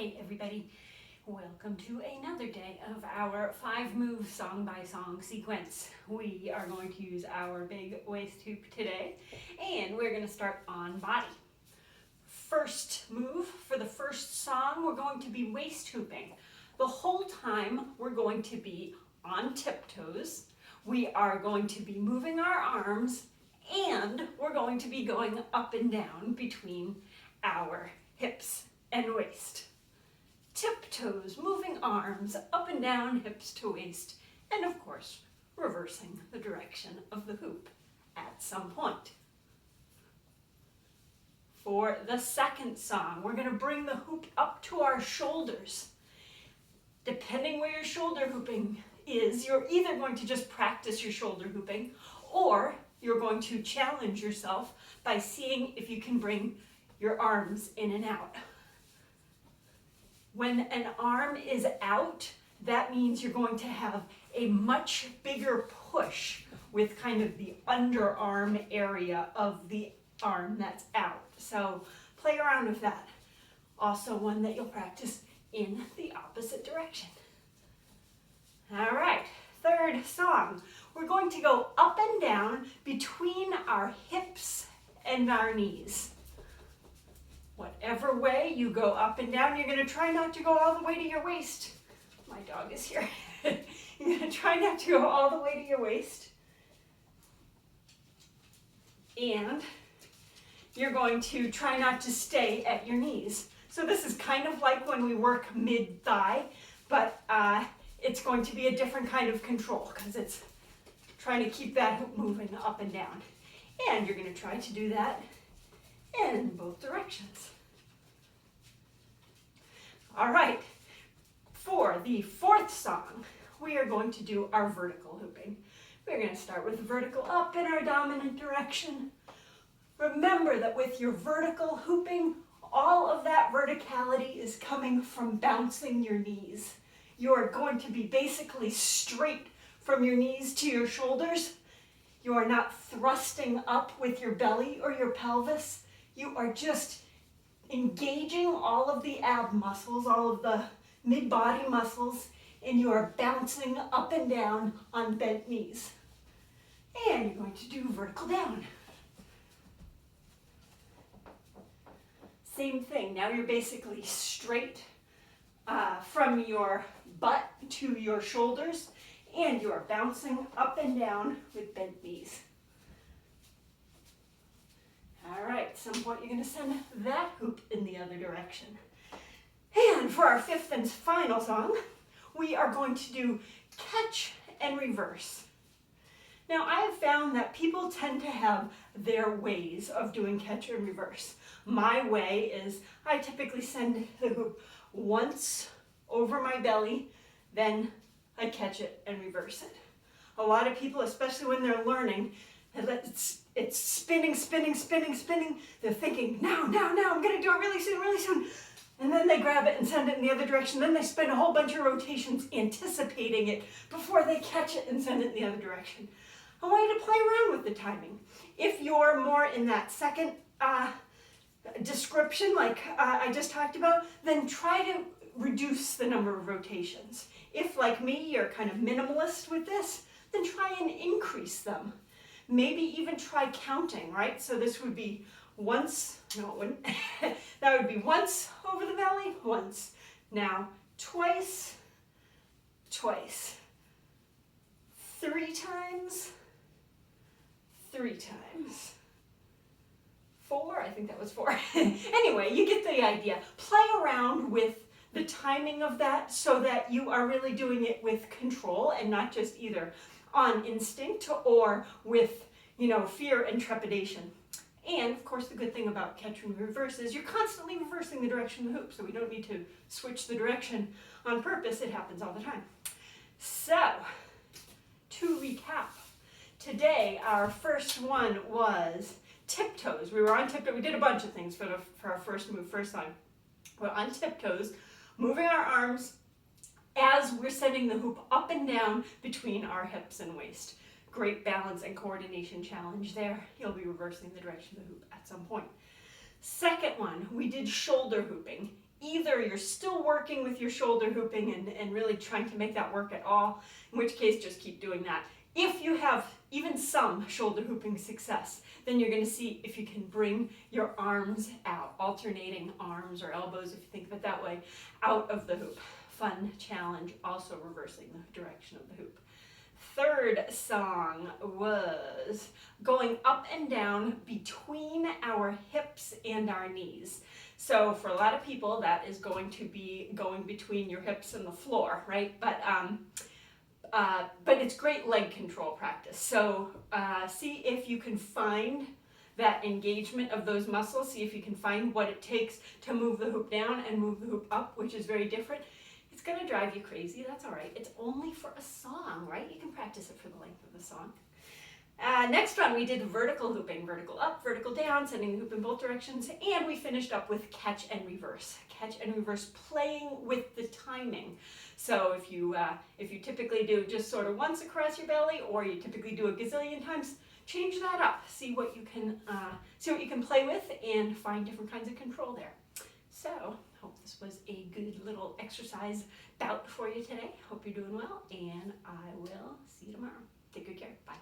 Hey everybody, welcome to another day of our 5-move song by song sequence. We are going to use our big waist hoop today, and we're going to start on body. First move, for the first song, we're going to be waist hooping. The whole time we're going to be on tiptoes. We are going to be moving our arms, and we're going to be going up and down between our hips and waist. Tiptoes, moving arms up and down, hips to waist, and of course, reversing the direction of the hoop at some point. For the second song, we're going to bring the hoop up to our shoulders. Depending where your shoulder hooping is, you're either going to just practice your shoulder hooping, or you're going to challenge yourself by seeing if you can bring your arms in and out. When an arm is out, that means you're going to have a much bigger push with kind of the underarm area of the arm that's out. So play around with that. Also one that you'll practice in the opposite direction. All right, third song. We're going to go up and down between our hips and our knees. Whatever way you go up and down, you're going to try not to go all the way to your waist. My dog is here. You're going to try not to go all the way to your waist. And you're going to try not to stay at your knees. So this is kind of like when we work mid-thigh, but it's going to be a different kind of control because it's trying to keep that hoop moving up and down. And you're going to try to do that in both directions. All right, for the fourth song, we are going to do our vertical hooping. We're going to start with vertical up in our dominant direction. Remember that with your vertical hooping, all of that verticality is coming from bouncing your knees. You are going to be basically straight from your knees to your shoulders. You are not thrusting up with your belly or your pelvis. You are just engaging all of the ab muscles, all of the mid-body muscles, and you are bouncing up and down on bent knees. And you're going to do vertical down. Same thing. Now you're basically straight from your butt to your shoulders, and you are bouncing up and down with bent knees. All right, at some point you're going to send that hoop in the other direction. And for our fifth and final song, we are going to do catch and reverse. Now, I have found that people tend to have their ways of doing catch and reverse. My way is I typically send the hoop once over my belly, then I catch it and reverse it. A lot of people, especially when they're learning, it's spinning. They're thinking, now, I'm going to do it really soon. And then they grab it and send it in the other direction. Then they spend a whole bunch of rotations anticipating it before they catch it and send it in the other direction. I want you to play around with the timing. If you're more in that second description, like I just talked about, then try to reduce the number of rotations. If, like me, you're kind of minimalist with this, then try and increase them. Maybe even try counting, right? So this would be once, no it wouldn't. That would be once over the belly, once. Now, twice, 3 times, 3 times. 4, I think that was 4. Anyway, you get the idea. Play around with the timing of that so that you are really doing it with control and not just either on instinct or with, fear and trepidation. And of course, the good thing about catch and reverse is you're constantly reversing the direction of the hoop, so we don't need to switch the direction on purpose. It happens all the time. So, to recap, today our first one was tiptoes. We were on tiptoes. We did a bunch of things for our first time. We're on tiptoes, moving our arms as we're sending the hoop up and down between our hips and waist. Great balance and coordination challenge there. You'll be reversing the direction of the hoop at some point. Second one, we did shoulder hooping. either you're still working with your shoulder hooping and really trying to make that work at all, in which case just keep doing that. If you have even some shoulder hooping success, then you're going to see if you can bring your arms out, alternating arms or elbows, if you think of it that way, out of the hoop. Fun challenge, also reversing the direction of the hoop. Third song was going up and down between our hips and our knees. So for a lot of people, that is going to be going between your hips and the floor, right? But it's great leg control practice. So see if you can find that engagement of those muscles. See if you can find what it takes to move the hoop down and move the hoop up, which is very different. It's going to drive you crazy. That's all right. It's only for a song, right? You can practice it for the length of the song. Next one, we did vertical hooping. Vertical up, vertical down, sending the hoop in both directions. And we finished up with catch and reverse. Catch and reverse, playing with the timing. So if you typically do just sort of once across your belly, or you typically do a gazillion times, change that up. See what you can play with and find different kinds of control there. So, hope this was a good little exercise bout for you today. Hope you're doing well, and I will see you tomorrow. Take good care. Bye.